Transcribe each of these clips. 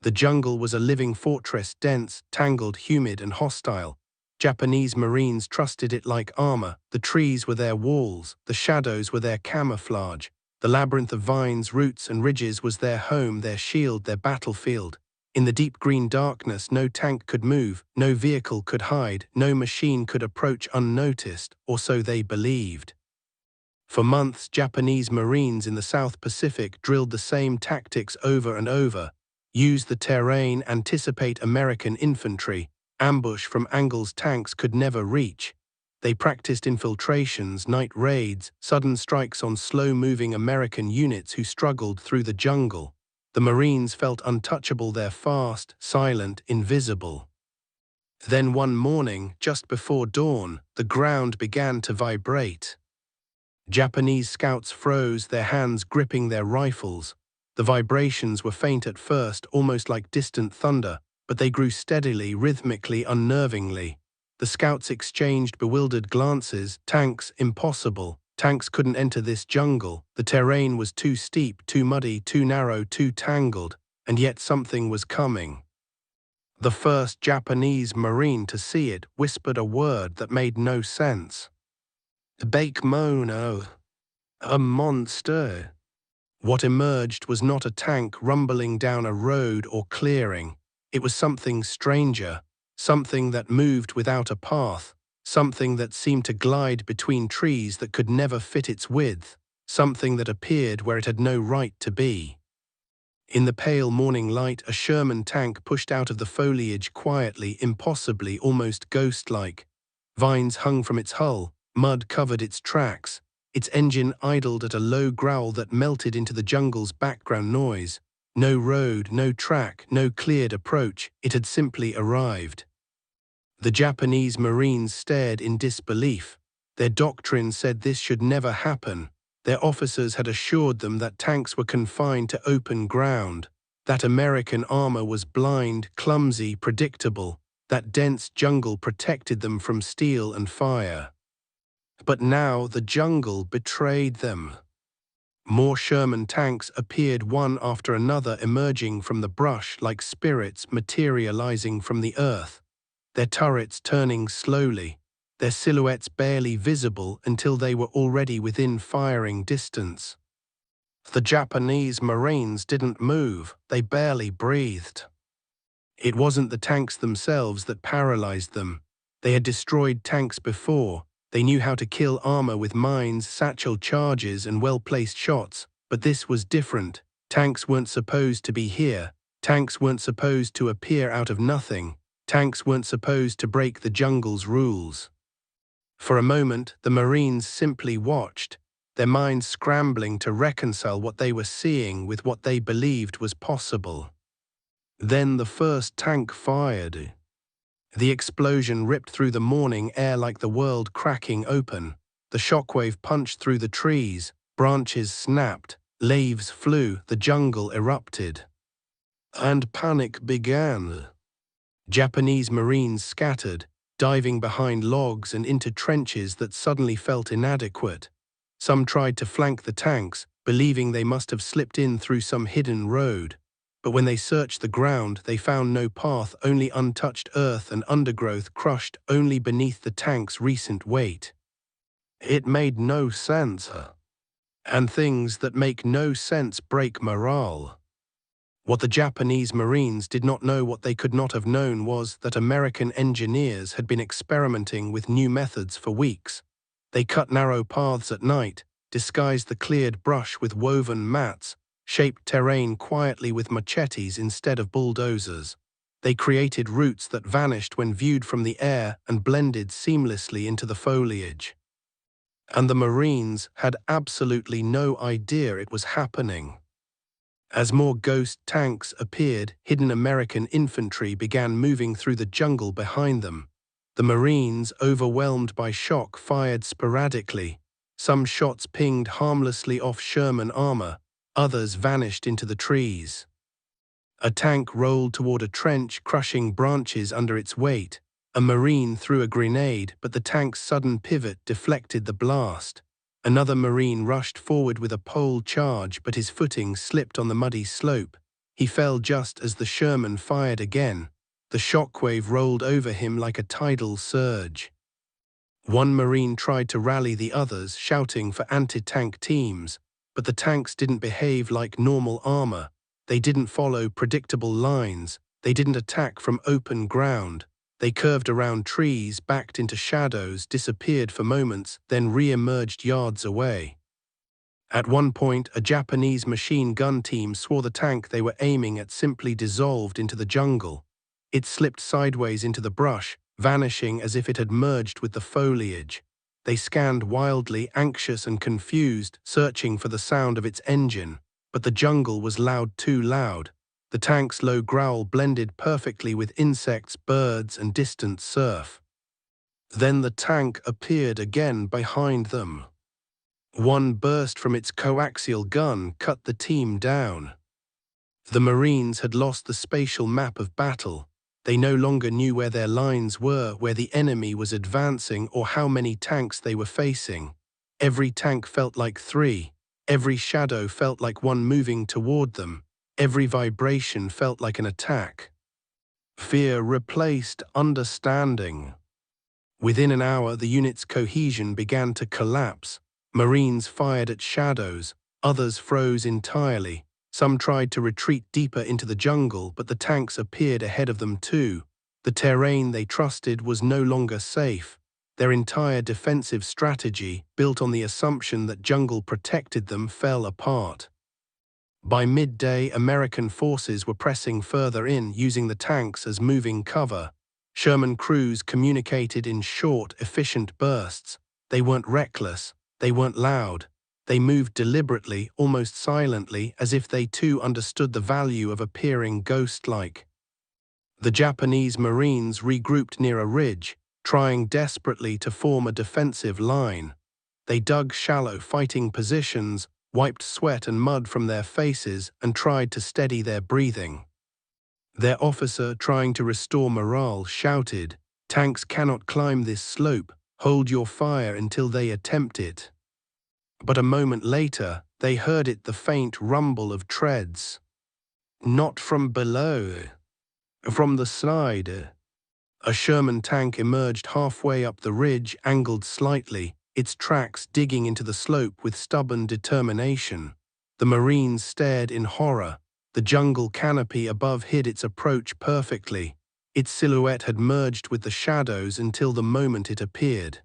The jungle was a living fortress, dense, tangled, humid, and hostile. Japanese Marines trusted it like armor. The trees were their walls, the shadows were their camouflage. The labyrinth of vines, roots, and ridges was their home, their shield, their battlefield. In the deep green darkness, no tank could move, no vehicle could hide, no machine could approach unnoticed, or so they believed. For months, Japanese Marines in the South Pacific drilled the same tactics over and over. Use the terrain, anticipate American infantry, ambush from angles tanks could never reach. They practiced infiltrations, night raids, sudden strikes on slow-moving American units who struggled through the jungle. The Marines felt untouchable, they're fast, silent, invisible. Then one morning, just before dawn, the ground began to vibrate. Japanese scouts froze, their hands gripping their rifles. The vibrations were faint at first, almost like distant thunder, but they grew steadily, rhythmically, unnervingly. The scouts exchanged bewildered glances. Tanks, impossible. Tanks couldn't enter this jungle. The terrain was too steep, too muddy, too narrow, too tangled, and yet something was coming. The first Japanese Marine to see it whispered a word that made no sense. Bakemono. A monster. What emerged was not a tank rumbling down a road or clearing. It was something stranger, something that moved without a path, something that seemed to glide between trees that could never fit its width, something that appeared where it had no right to be. In the pale morning light, a Sherman tank pushed out of the foliage quietly, impossibly, almost ghost-like. Vines hung from its hull, mud covered its tracks. Its engine idled at a low growl that melted into the jungle's background noise. No road, no track, no cleared approach. It had simply arrived. The Japanese Marines stared in disbelief. Their doctrine said this should never happen. Their officers had assured them that tanks were confined to open ground, that American armor was blind, clumsy, predictable, that dense jungle protected them from steel and fire. But now the jungle betrayed them. More Sherman tanks appeared one after another, emerging from the brush like spirits materializing from the earth, their turrets turning slowly, their silhouettes barely visible until they were already within firing distance. The Japanese Marines didn't move, they barely breathed. It wasn't the tanks themselves that paralyzed them. They had destroyed tanks before. They knew how to kill armor with mines, satchel charges, and well-placed shots, but this was different. Tanks weren't supposed to be here. Tanks weren't supposed to appear out of nothing. Tanks weren't supposed to break the jungle's rules. For a moment, the Marines simply watched, their minds scrambling to reconcile what they were seeing with what they believed was possible. Then the first tank fired. The explosion ripped through the morning air like the world cracking open. The shockwave punched through the trees, branches snapped, leaves flew, the jungle erupted. And panic began. Japanese Marines scattered, diving behind logs and into trenches that suddenly felt inadequate. Some tried to flank the tanks, believing they must have slipped in through some hidden road. But when they searched the ground, they found no path, only untouched earth and undergrowth crushed only beneath the tank's recent weight. It made no sense. And things that make no sense break morale. What the Japanese Marines did not know, what they could not have known, was that American engineers had been experimenting with new methods for weeks. They cut narrow paths at night, disguised the cleared brush with woven mats, shaped terrain quietly with machetes instead of bulldozers. They created routes that vanished when viewed from the air and blended seamlessly into the foliage. And the Marines had absolutely no idea it was happening. As more ghost tanks appeared, hidden American infantry began moving through the jungle behind them. The Marines, overwhelmed by shock, fired sporadically. Some shots pinged harmlessly off Sherman armor, others vanished into the trees. A tank rolled toward a trench, crushing branches under its weight. A Marine threw a grenade, but the tank's sudden pivot deflected the blast. Another Marine rushed forward with a pole charge, but his footing slipped on the muddy slope. He fell just as the Sherman fired again. The shockwave rolled over him like a tidal surge. One Marine tried to rally the others, shouting for anti-tank teams, but the tanks didn't behave like normal armor. They didn't follow predictable lines. They didn't attack from open ground. They curved around trees, backed into shadows, disappeared for moments, then re-emerged yards away. At one point, a Japanese machine gun team swore the tank they were aiming at simply dissolved into the jungle. It slipped sideways into the brush, vanishing as if it had merged with the foliage. They scanned wildly, anxious and confused, searching for the sound of its engine, but the jungle was too loud. The tank's low growl blended perfectly with insects, birds, and distant surf. Then the tank appeared again behind them. One burst from its coaxial gun cut the team down. The Marines had lost the spatial map of battle. They no longer knew where their lines were, where the enemy was advancing, or how many tanks they were facing. Every tank felt like three. Every shadow felt like one moving toward them. Every vibration felt like an attack. Fear replaced understanding. Within an hour, the unit's cohesion began to collapse. Marines fired at shadows, others froze entirely. Some tried to retreat deeper into the jungle, but the tanks appeared ahead of them too. The terrain they trusted was no longer safe. Their entire defensive strategy, built on the assumption that jungle protected them, fell apart. By midday, American forces were pressing further in, using the tanks as moving cover. Sherman crews communicated in short, efficient bursts. They weren't reckless. They weren't loud. They moved deliberately, almost silently, as if they too understood the value of appearing ghost-like. The Japanese Marines regrouped near a ridge, trying desperately to form a defensive line. They dug shallow fighting positions, wiped sweat and mud from their faces, and tried to steady their breathing. Their officer, trying to restore morale, shouted, "Tanks cannot climb this slope. Hold your fire until they attempt it." But a moment later, they heard the faint rumble of treads. Not from below. From the side. A Sherman tank emerged halfway up the ridge, angled slightly, its tracks digging into the slope with stubborn determination. The Marines stared in horror. The jungle canopy above hid its approach perfectly. Its silhouette had merged with the shadows until the moment it appeared.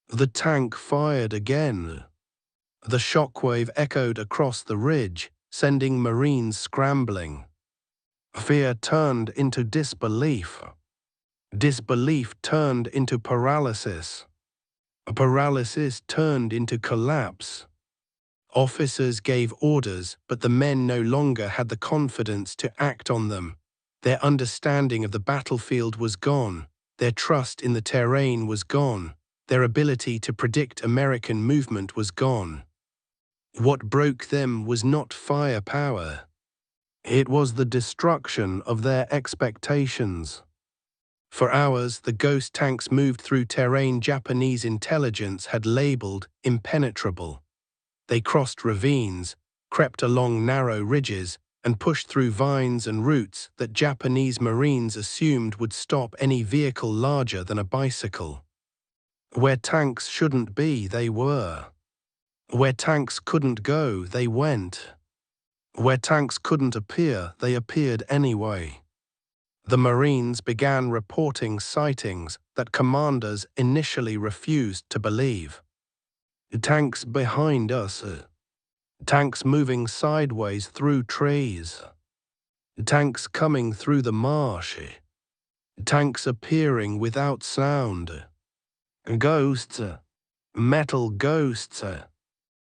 The tank fired again. The shockwave echoed across the ridge, sending Marines scrambling. Fear turned into disbelief. Disbelief turned into paralysis. Paralysis turned into collapse. Officers gave orders, but the men no longer had the confidence to act on them. Their understanding of the battlefield was gone. Their trust in the terrain was gone. Their ability to predict American movement was gone. What broke them was not firepower. It was the destruction of their expectations. For hours, the ghost tanks moved through terrain Japanese intelligence had labeled impenetrable. They crossed ravines, crept along narrow ridges, and pushed through vines and roots that Japanese Marines assumed would stop any vehicle larger than a bicycle. Where tanks shouldn't be, they were. Where tanks couldn't go, they went. Where tanks couldn't appear, they appeared anyway. The Marines began reporting sightings that commanders initially refused to believe. Tanks behind us. Tanks moving sideways through trees. Tanks coming through the marsh. Tanks appearing without sound. Ghosts. Metal ghosts.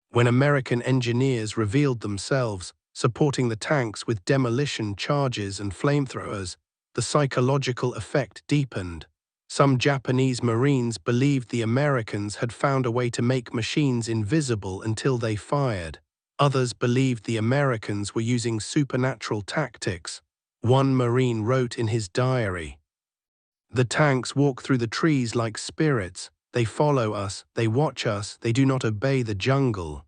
When American engineers revealed themselves, supporting the tanks with demolition charges and flamethrowers, the psychological effect deepened. Some Japanese Marines believed the Americans had found a way to make machines invisible until they fired. Others believed the Americans were using supernatural tactics. One Marine wrote in his diary, "The tanks walk through the trees like spirits. They follow us, they watch us, they do not obey the jungle."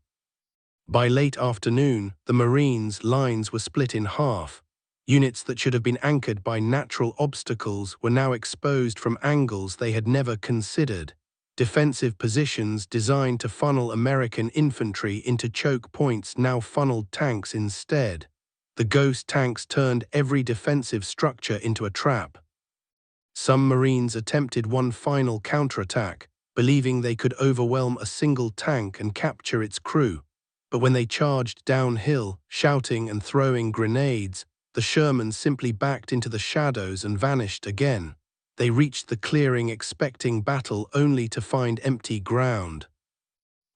By late afternoon, the Marines' lines were split in half. Units that should have been anchored by natural obstacles were now exposed from angles they had never considered. Defensive positions designed to funnel American infantry into choke points now funneled tanks instead. The ghost tanks turned every defensive structure into a trap. Some Marines attempted one final counterattack, believing they could overwhelm a single tank and capture its crew. But when they charged downhill, shouting and throwing grenades, the Shermans simply backed into the shadows and vanished again. They reached the clearing expecting battle only to find empty ground.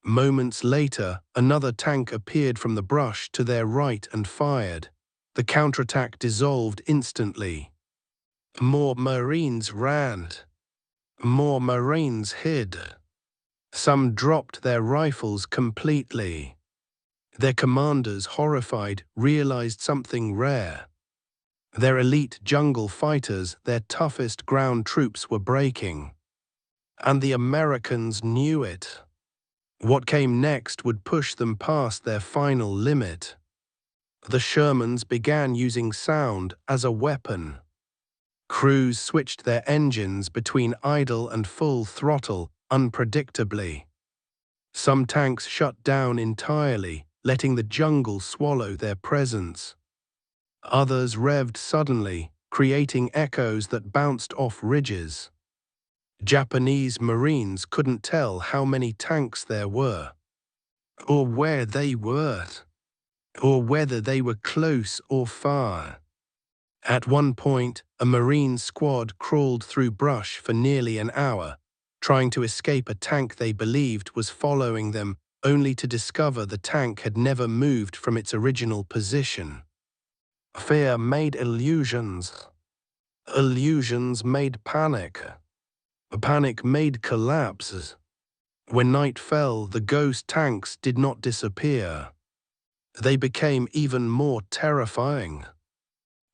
Moments later, another tank appeared from the brush to their right and fired. The counterattack dissolved instantly. More Marines ran. More Marines hid. Some dropped their rifles completely. Their commanders, horrified, realized something rare. Their elite jungle fighters, their toughest ground troops, were breaking. And the Americans knew it. What came next would push them past their final limit. The Shermans began using sound as a weapon. Crews switched their engines between idle and full throttle unpredictably. Some tanks shut down entirely, letting the jungle swallow their presence. Others revved suddenly, creating echoes that bounced off ridges. Japanese Marines couldn't tell how many tanks there were, or where they were, or whether they were close or far. At one point, a Marine squad crawled through brush for nearly an hour, trying to escape a tank they believed was following them, only to discover the tank had never moved from its original position. Fear made illusions. Illusions made panic. Panic made collapses. When night fell, the ghost tanks did not disappear. They became even more terrifying.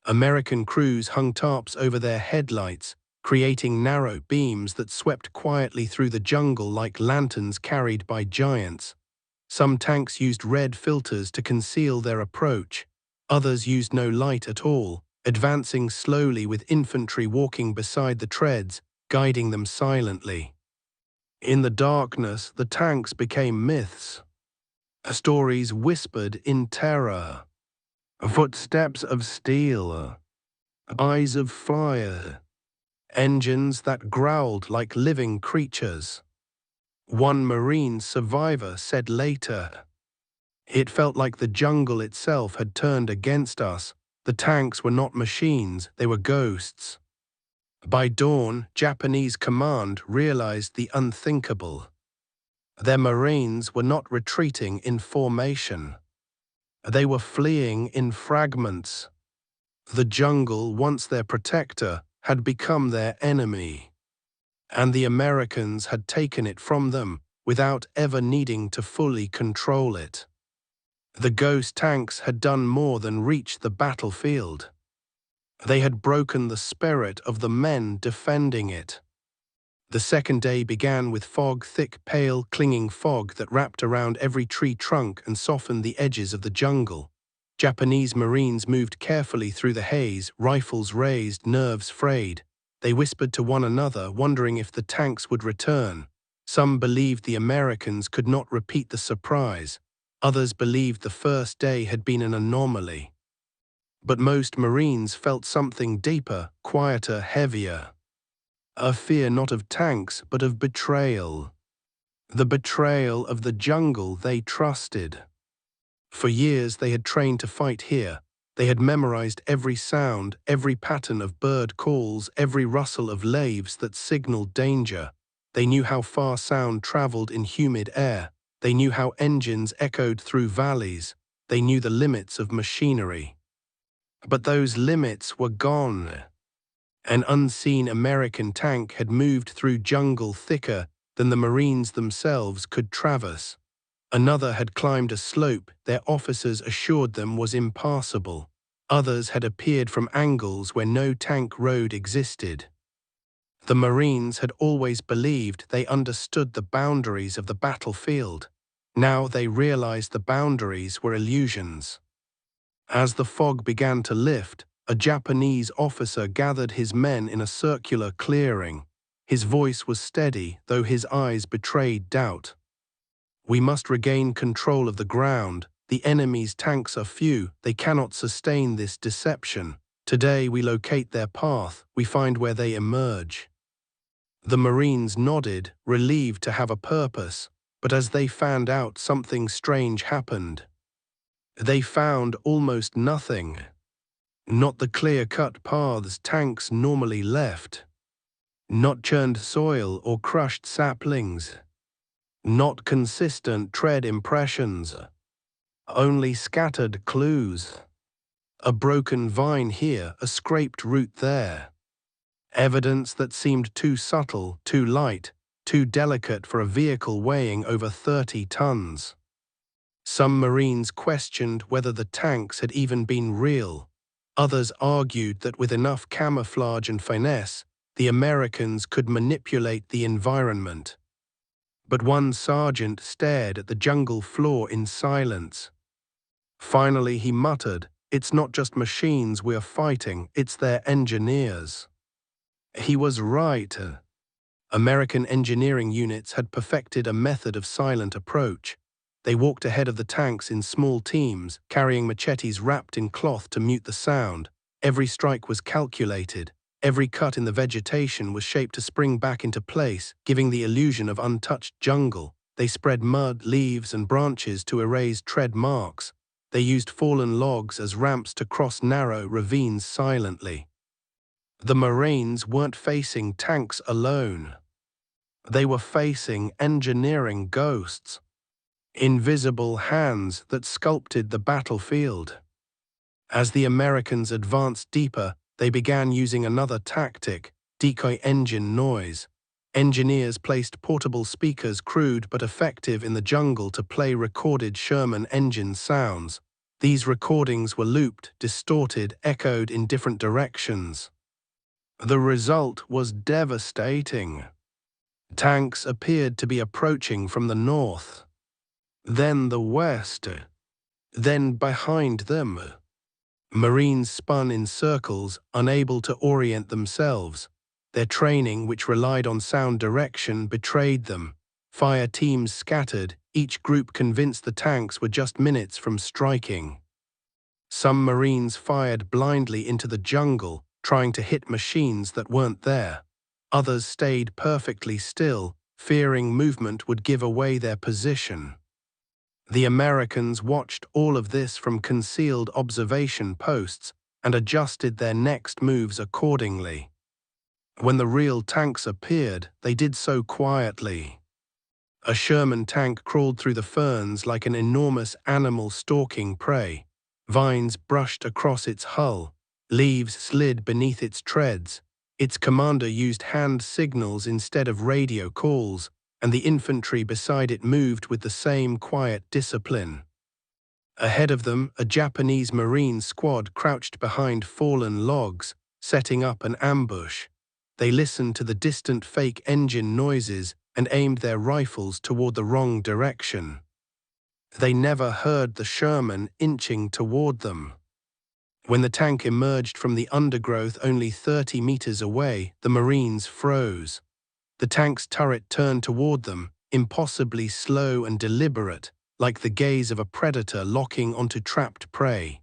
American crews hung tarps over their headlights, creating narrow beams that swept quietly through the jungle like lanterns carried by giants. Some tanks used red filters to conceal their approach. Others used no light at all, advancing slowly with infantry walking beside the treads, guiding them silently. In the darkness, the tanks became myths. Stories whispered in terror. Footsteps of steel. Eyes of fire. Engines that growled like living creatures. One Marine survivor said later, "It felt like the jungle itself had turned against us. The tanks were not machines, they were ghosts." By dawn, Japanese command realized the unthinkable. Their Marines were not retreating in formation. They were fleeing in fragments. The jungle, once their protector, had become their enemy. And the Americans had taken it from them without ever needing to fully control it. The ghost tanks had done more than reach the battlefield. They had broken the spirit of the men defending it. The second day began with fog, thick, pale, clinging fog that wrapped around every tree trunk and softened the edges of the jungle. Japanese Marines moved carefully through the haze, rifles raised, nerves frayed. They whispered to one another, wondering if the tanks would return. Some believed the Americans could not repeat the surprise. Others believed the first day had been an anomaly. But most Marines felt something deeper, quieter, heavier. A fear not of tanks, but of betrayal. The betrayal of the jungle they trusted. For years they had trained to fight here. They had memorized every sound, every pattern of bird calls, every rustle of leaves that signaled danger. They knew how far sound traveled in humid air. They knew how engines echoed through valleys. They knew the limits of machinery. But those limits were gone. An unseen American tank had moved through jungle thicker than the Marines themselves could traverse. Another had climbed a slope their officers assured them was impassable. Others had appeared from angles where no tank road existed. The Marines had always believed they understood the boundaries of the battlefield. Now they realized the boundaries were illusions. As the fog began to lift, a Japanese officer gathered his men in a circular clearing. His voice was steady, though his eyes betrayed doubt. "We must regain control of the ground. The enemy's tanks are few. They cannot sustain this deception. Today we locate their path. We find where they emerge." The Marines nodded, relieved to have a purpose, but as they fanned out, something strange happened. They found almost nothing. Not the clear-cut paths tanks normally left. Not churned soil or crushed saplings. Not consistent tread impressions. Only scattered clues. A broken vine here, a scraped root there. Evidence that seemed too subtle, too light, too delicate for a vehicle weighing over 30 tons. Some Marines questioned whether the tanks had even been real. Others argued that with enough camouflage and finesse, the Americans could manipulate the environment. But one sergeant stared at the jungle floor in silence. Finally he muttered, "It's not just machines we're fighting, it's their engineers." He was right. American engineering units had perfected a method of silent approach. They walked ahead of the tanks in small teams, carrying machetes wrapped in cloth to mute the sound. Every strike was calculated. Every cut in the vegetation was shaped to spring back into place, giving the illusion of untouched jungle. They spread mud, leaves, and branches to erase tread marks. They used fallen logs as ramps to cross narrow ravines silently. The Marines weren't facing tanks alone. They were facing engineering ghosts. Invisible hands that sculpted the battlefield. As the Americans advanced deeper, they began using another tactic, decoy engine noise. Engineers placed portable speakers, crude but effective in the jungle, to play recorded Sherman engine sounds. These recordings were looped, distorted, echoed in different directions. The result was devastating. Tanks appeared to be approaching from the north, then the west, then behind them. Marines spun in circles, unable to orient themselves. Their training, which relied on sound direction, betrayed them. Fire teams scattered, each group convinced the tanks were just minutes from striking. Some Marines fired blindly into the jungle, trying to hit machines that weren't there. Others stayed perfectly still, fearing movement would give away their position. The Americans watched all of this from concealed observation posts and adjusted their next moves accordingly. When the real tanks appeared, they did so quietly. A Sherman tank crawled through the ferns like an enormous animal stalking prey. Vines brushed across its hull. Leaves slid beneath its treads. Its commander used hand signals instead of radio calls, and the infantry beside it moved with the same quiet discipline. Ahead of them, a Japanese Marine squad crouched behind fallen logs, setting up an ambush. They listened to the distant fake engine noises and aimed their rifles toward the wrong direction. They never heard the Sherman inching toward them. When the tank emerged from the undergrowth only 30 meters away, the Marines froze. The tank's turret turned toward them, impossibly slow and deliberate, like the gaze of a predator locking onto trapped prey.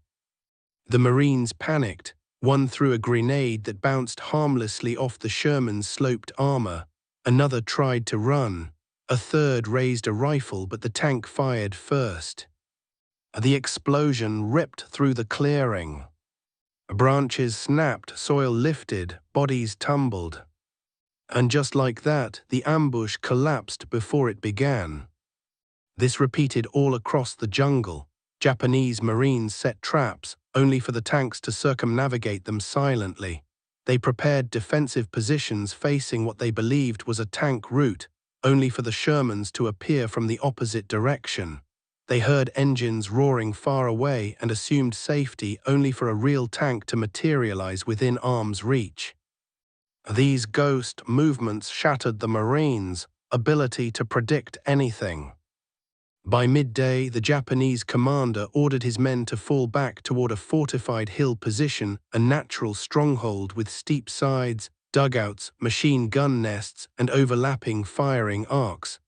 The Marines panicked. One threw a grenade that bounced harmlessly off the Sherman's sloped armor. Another tried to run. A third raised a rifle, but the tank fired first. The explosion ripped through the clearing. Branches snapped, soil lifted, bodies tumbled. And just like that, the ambush collapsed before it began. This repeated all across the jungle. Japanese Marines set traps, only for the tanks to circumnavigate them silently. They prepared defensive positions facing what they believed was a tank route, only for the Shermans to appear from the opposite direction. They heard engines roaring far away and assumed safety, only for a real tank to materialize within arm's reach. These ghost movements shattered the Marines' ability to predict anything. By midday, the Japanese commander ordered his men to fall back toward a fortified hill position, a natural stronghold with steep sides, dugouts, machine gun nests, and overlapping firing arcs.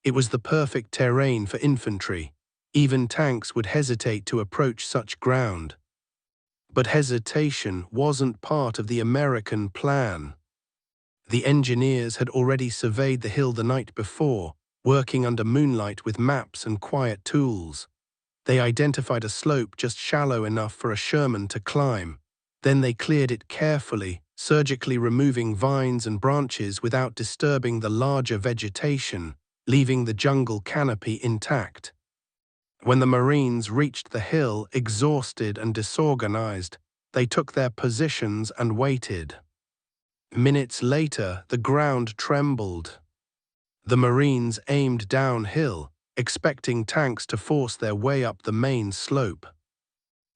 It was the perfect terrain for infantry. Even tanks would hesitate to approach such ground. But hesitation wasn't part of the American plan. The engineers had already surveyed the hill the night before, working under moonlight with maps and quiet tools. They identified a slope just shallow enough for a Sherman to climb. Then they cleared it carefully, surgically removing vines and branches without disturbing the larger vegetation, leaving the jungle canopy intact. When the Marines reached the hill, exhausted and disorganized, they took their positions and waited. Minutes later, the ground trembled. The Marines aimed downhill, expecting tanks to force their way up the main slope.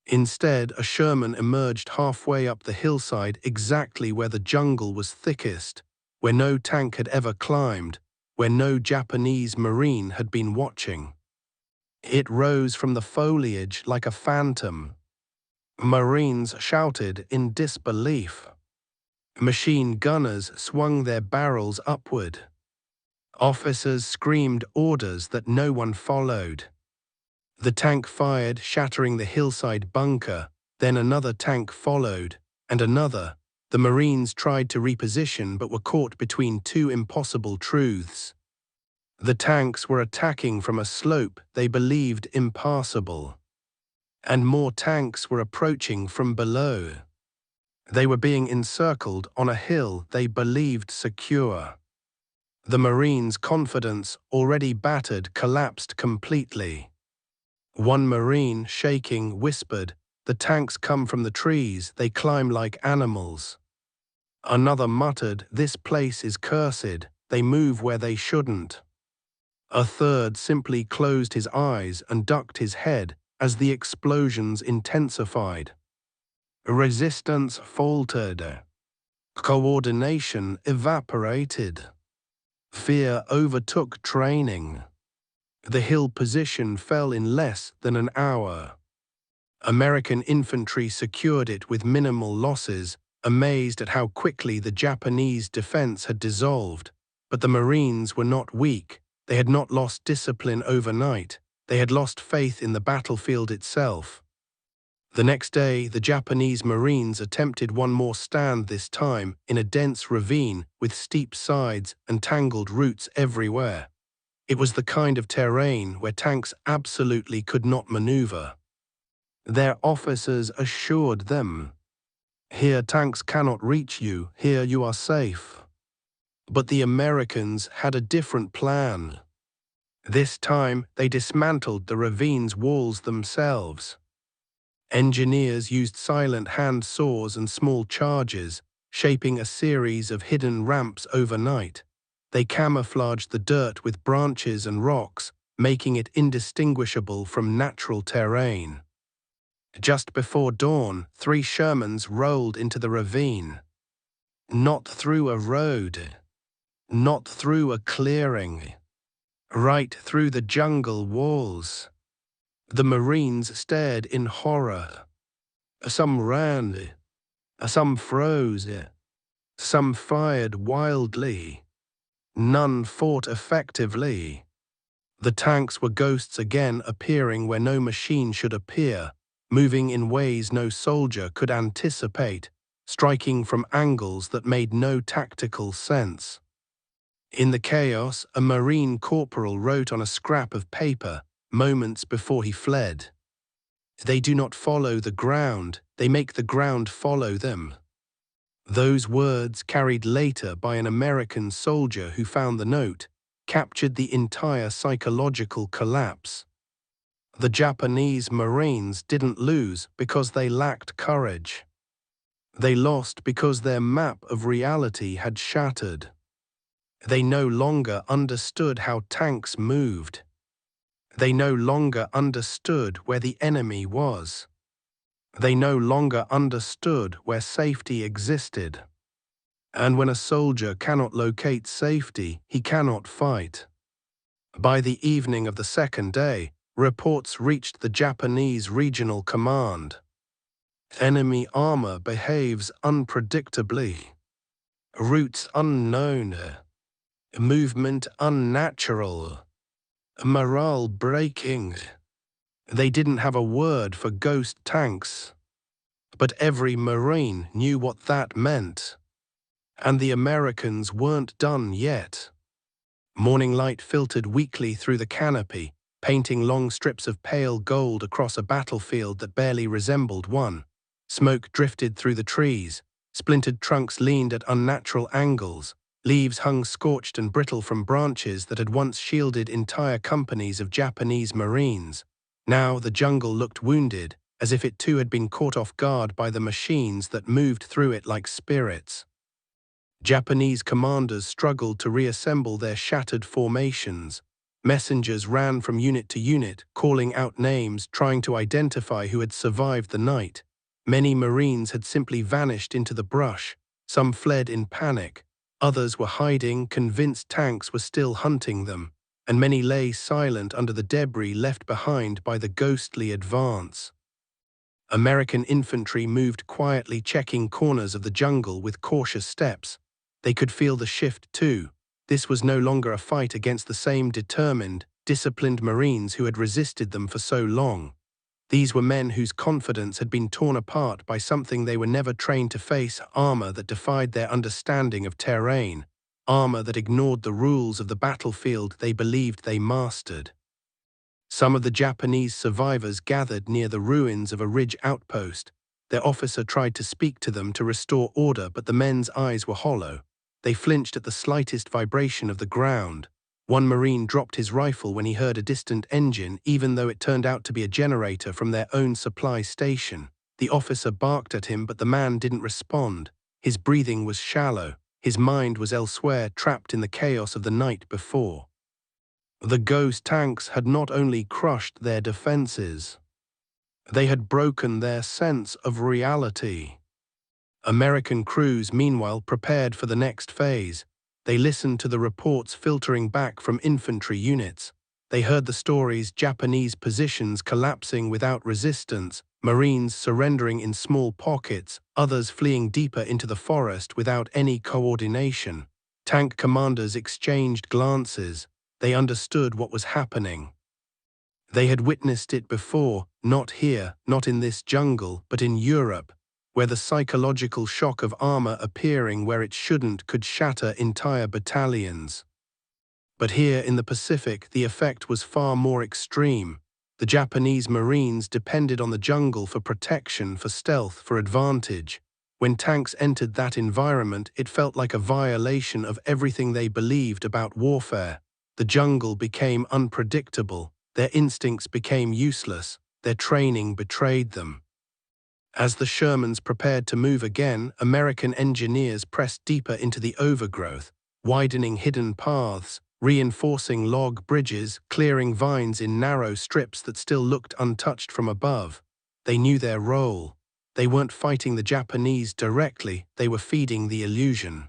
Instead, a Sherman emerged halfway up the hillside exactly where the jungle was thickest, where no tank had ever climbed, where no Japanese Marine had been watching. It rose from the foliage like a phantom. Marines shouted in disbelief. Machine gunners swung their barrels upward. Officers screamed orders that no one followed. The tank fired, shattering the hillside bunker. Then another tank followed, and another. The Marines tried to reposition but were caught between two impossible truths. The tanks were attacking from a slope they believed impassable. And more tanks were approaching from below. They were being encircled on a hill they believed secure. The Marines' confidence, already battered, collapsed completely. One Marine, shaking, whispered, "The tanks come from the trees, they climb like animals." Another muttered, "This place is cursed, they move where they shouldn't." A third simply closed his eyes and ducked his head as the explosions intensified. Resistance faltered. Coordination evaporated. Fear overtook training. The hill position fell in less than an hour. American infantry secured it with minimal losses, amazed at how quickly the Japanese defense had dissolved. But the Marines were not weak. They had not lost discipline overnight. They had lost faith in the battlefield itself. The next day, the Japanese Marines attempted one more stand, this time in a dense ravine with steep sides and tangled roots everywhere. It was the kind of terrain where tanks absolutely could not maneuver. Their officers assured them, "Here tanks cannot reach you, here you are safe." But the Americans had a different plan. This time, they dismantled the ravine's walls themselves. Engineers used silent hand saws and small charges, shaping a series of hidden ramps overnight. They camouflaged the dirt with branches and rocks, making it indistinguishable from natural terrain. Just before dawn, 3 Shermans rolled into the ravine. Not through a road, not through a clearing, right through the jungle walls. The Marines stared in horror. Some ran, some froze, some fired wildly. None fought effectively. The tanks were ghosts again, appearing where no machine should appear, moving in ways no soldier could anticipate, striking from angles that made no tactical sense. In the chaos, a Marine corporal wrote on a scrap of paper, moments before he fled, "They do not follow the ground, they make the ground follow them." Those words, carried later by an American soldier who found the note, captured the entire psychological collapse. The Japanese Marines didn't lose because they lacked courage. They lost because their map of reality had shattered. They no longer understood how tanks moved. They no longer understood where the enemy was. They no longer understood where safety existed. And when a soldier cannot locate safety, he cannot fight. By the evening of the second day, reports reached the Japanese regional command. Enemy armor behaves unpredictably. Routes unknown. Movement unnatural. Morale breaking. They didn't have a word for ghost tanks. But every Marine knew what that meant. And the Americans weren't done yet. Morning light filtered weakly through the canopy, painting long strips of pale gold across a battlefield that barely resembled one. Smoke drifted through the trees. Splintered trunks leaned at unnatural angles. Leaves hung scorched and brittle from branches that had once shielded entire companies of Japanese Marines. Now the jungle looked wounded, as if it too had been caught off guard by the machines that moved through it like spirits. Japanese commanders struggled to reassemble their shattered formations. Messengers ran from unit to unit, calling out names, trying to identify who had survived the night. Many Marines had simply vanished into the brush. Some fled in panic. Others were hiding, convinced tanks were still hunting them. And many lay silent under the debris left behind by the ghostly advance. American infantry moved quietly, checking corners of the jungle with cautious steps. They could feel the shift too. This was no longer a fight against the same determined, disciplined Marines who had resisted them for so long. These were men whose confidence had been torn apart by something they were never trained to face: armor that defied their understanding of terrain, armor that ignored the rules of the battlefield they believed they mastered. Some of the Japanese survivors gathered near the ruins of a ridge outpost. Their officer tried to speak to them to restore order, but the men's eyes were hollow. They flinched at the slightest vibration of the ground. One Marine dropped his rifle when he heard a distant engine, even though it turned out to be a generator from their own supply station. The officer barked at him, but the man didn't respond. His breathing was shallow. His mind was elsewhere, trapped in the chaos of the night before. The ghost tanks had not only crushed their defenses, they had broken their sense of reality. American crews, meanwhile, prepared for the next phase. They listened to the reports filtering back from infantry units. They heard the stories: Japanese positions collapsing without resistance, Marines surrendering in small pockets, others fleeing deeper into the forest without any coordination. Tank commanders exchanged glances. They understood what was happening. They had witnessed it before, not here, not in this jungle, but in Europe, where the psychological shock of armor appearing where it shouldn't could shatter entire battalions. But here in the Pacific, the effect was far more extreme. The Japanese Marines depended on the jungle for protection, for stealth, for advantage. When tanks entered that environment, it felt like a violation of everything they believed about warfare. The jungle became unpredictable. Their instincts became useless. Their training betrayed them. As the Shermans prepared to move again, American engineers pressed deeper into the overgrowth, widening hidden paths, reinforcing log bridges, clearing vines in narrow strips that still looked untouched from above. They knew their role. They weren't fighting the Japanese directly, they were feeding the illusion.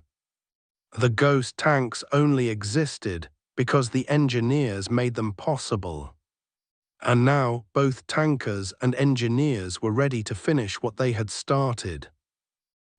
The ghost tanks only existed because the engineers made them possible. And now, both tankers and engineers were ready to finish what they had started.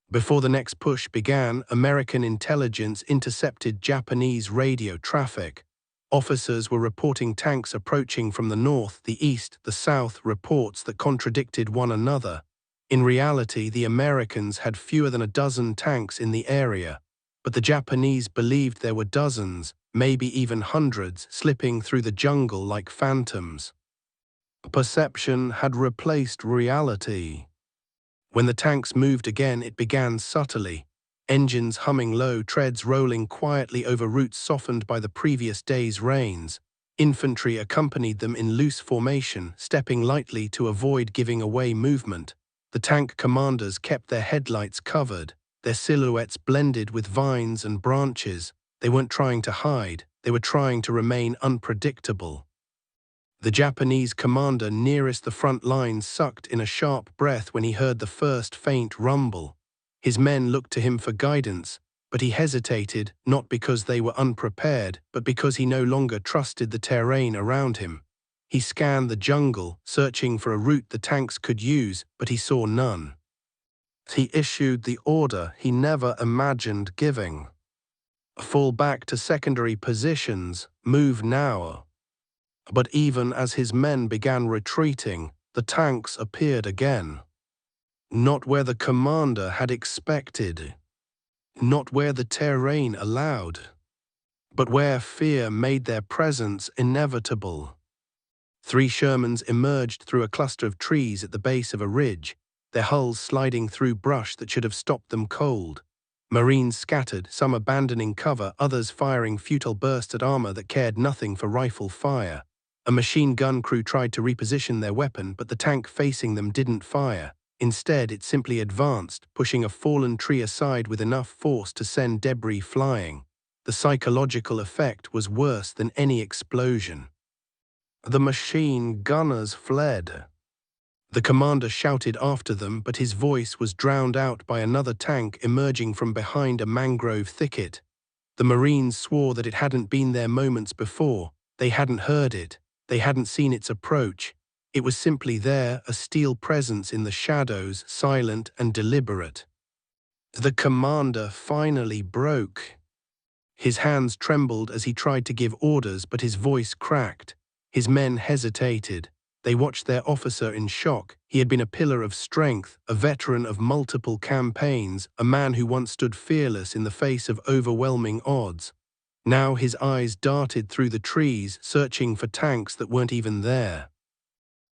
Before the next push began, American intelligence intercepted Japanese radio traffic. Officers were reporting tanks approaching from the north, the east, the south, reports that contradicted one another. In reality, the Americans had fewer than a dozen tanks in the area, but the Japanese believed there were dozens, maybe even hundreds, slipping through the jungle like phantoms. Perception had replaced reality. When the tanks moved again, it began subtly. Engines humming low, treads rolling quietly over routes softened by the previous day's rains. Infantry accompanied them in loose formation, stepping lightly to avoid giving away movement. The tank commanders kept their headlights covered, their silhouettes blended with vines and branches. They weren't trying to hide, they were trying to remain unpredictable. The Japanese commander nearest the front line sucked in a sharp breath when he heard the first faint rumble. His men looked to him for guidance. But he hesitated, not because they were unprepared, but because he no longer trusted the terrain around him. He scanned the jungle, searching for a route the tanks could use, but he saw none. He issued the order he never imagined giving. Fall back to secondary positions, move now. But even as his men began retreating, the tanks appeared again. Not where the commander had expected. Not where the terrain allowed. But where fear made their presence inevitable. 3 Shermans emerged through a cluster of trees at the base of a ridge, their hulls sliding through brush that should have stopped them cold. Marines scattered, some abandoning cover, others firing futile bursts at armor that cared nothing for rifle fire. A machine gun crew tried to reposition their weapon, but the tank facing them didn't fire. Instead, it simply advanced, pushing a fallen tree aside with enough force to send debris flying. The psychological effect was worse than any explosion. The machine gunners fled. The commander shouted after them, but his voice was drowned out by another tank emerging from behind a mangrove thicket. The Marines swore that it hadn't been there moments before. They hadn't heard it. They hadn't seen its approach. It was simply there, a steel presence in the shadows, silent and deliberate. The commander finally broke. His hands trembled as he tried to give orders, but his voice cracked. His men hesitated. They watched their officer in shock. He had been a pillar of strength, a veteran of multiple campaigns, a man who once stood fearless in the face of overwhelming odds. Now his eyes darted through the trees, searching for tanks that weren't even there.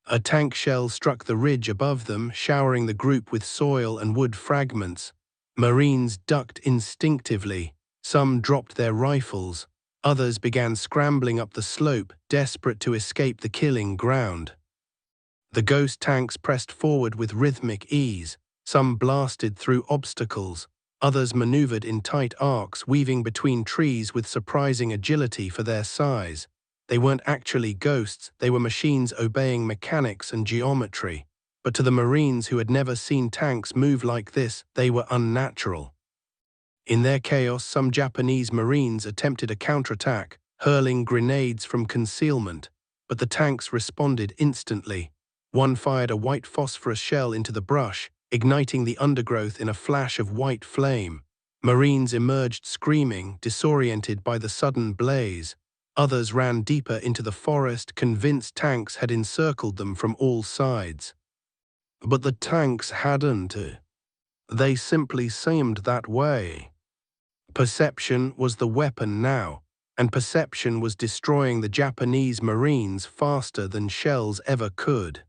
A tank shell struck the ridge above them, showering the group with soil and wood fragments. Marines ducked instinctively. Some dropped their rifles. Others began scrambling up the slope, desperate to escape the killing ground. The ghost tanks pressed forward with rhythmic ease. Some blasted through obstacles. Others maneuvered in tight arcs, weaving between trees with surprising agility for their size. They weren't actually ghosts, they were machines obeying mechanics and geometry. But to the Marines who had never seen tanks move like this, they were unnatural. In their chaos, some Japanese Marines attempted a counterattack, hurling grenades from concealment, but the tanks responded instantly. One fired a white phosphorus shell into the brush, igniting the undergrowth in a flash of white flame. Marines emerged screaming, disoriented by the sudden blaze. Others ran deeper into the forest, convinced tanks had encircled them from all sides. But the tanks hadn't. They simply seemed that way. Perception was the weapon now, and perception was destroying the Japanese Marines faster than shells ever could.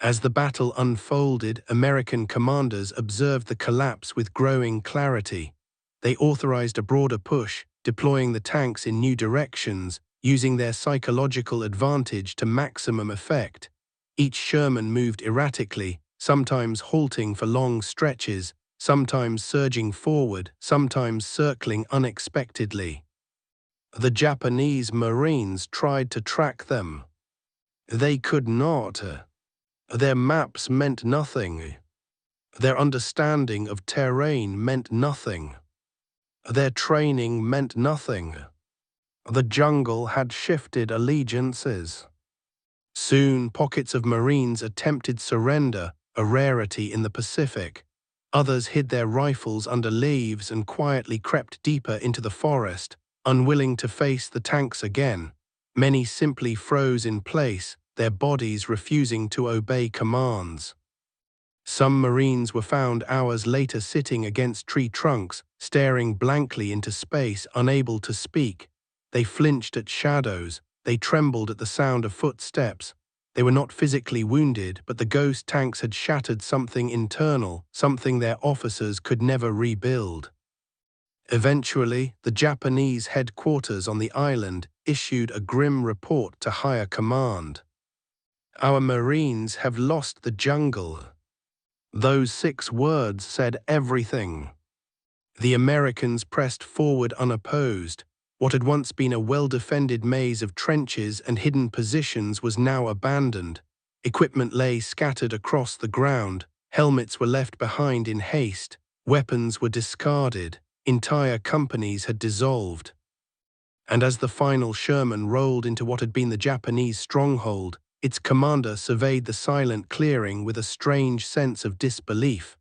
As the battle unfolded, American commanders observed the collapse with growing clarity. They authorized a broader push, deploying the tanks in new directions, using their psychological advantage to maximum effect. Each Sherman moved erratically, sometimes halting for long stretches, sometimes surging forward, sometimes circling unexpectedly. The Japanese Marines tried to track them. They could not. Their maps meant nothing. Their understanding of terrain meant nothing. Their training meant nothing. The jungle had shifted allegiances. Soon, pockets of Marines attempted surrender, a rarity in the Pacific. Others hid their rifles under leaves and quietly crept deeper into the forest, unwilling to face the tanks again. Many simply froze in place, their bodies refusing to obey commands. Some Marines were found hours later sitting against tree trunks, staring blankly into space, unable to speak. They flinched at shadows, they trembled at the sound of footsteps. They were not physically wounded, but the ghost tanks had shattered something internal, something their officers could never rebuild. Eventually, the Japanese headquarters on the island issued a grim report to higher command. "Our Marines have lost the jungle." Those 6 words said everything. The Americans pressed forward unopposed. What had once been a well-defended maze of trenches and hidden positions was now abandoned. Equipment lay scattered across the ground. Helmets were left behind in haste. Weapons were discarded. Entire companies had dissolved. And as the final Sherman rolled into what had been the Japanese stronghold, its commander surveyed the silent clearing with a strange sense of disbelief.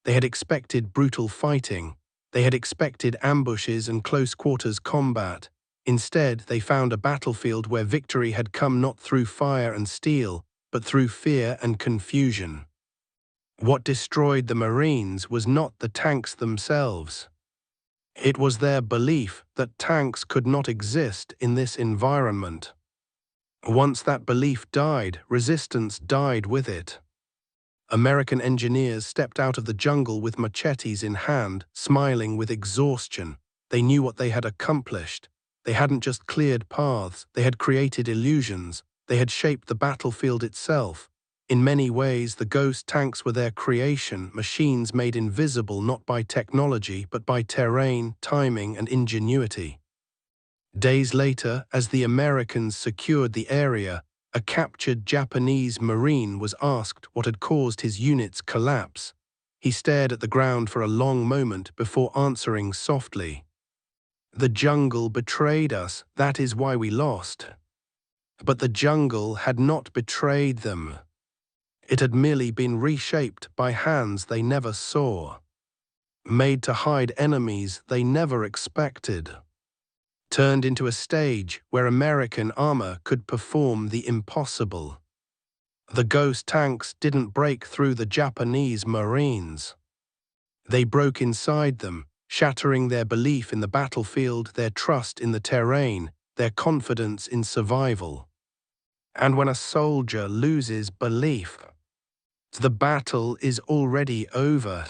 They had expected brutal fighting. They had expected ambushes and close-quarters combat. Instead, they found a battlefield where victory had come not through fire and steel, but through fear and confusion. What destroyed the Marines was not the tanks themselves. It was their belief that tanks could not exist in this environment. Once that belief died, resistance died with it. American engineers stepped out of the jungle with machetes in hand, smiling with exhaustion. They knew what they had accomplished. They hadn't just cleared paths, they had created illusions. They had shaped the battlefield itself. In many ways, the ghost tanks were their creation, machines made invisible not by technology, but by terrain, timing, and ingenuity. Days later, as the Americans secured the area, a captured Japanese Marine was asked what had caused his unit's collapse. He stared at the ground for a long moment before answering softly. "The jungle betrayed us, that is why we lost." But the jungle had not betrayed them. It had merely been reshaped by hands they never saw, made to hide enemies they never expected, turned into a stage where American armor could perform the impossible. The ghost tanks didn't break through the Japanese Marines. They broke inside them, shattering their belief in the battlefield, their trust in the terrain, their confidence in survival. And when a soldier loses belief, the battle is already over.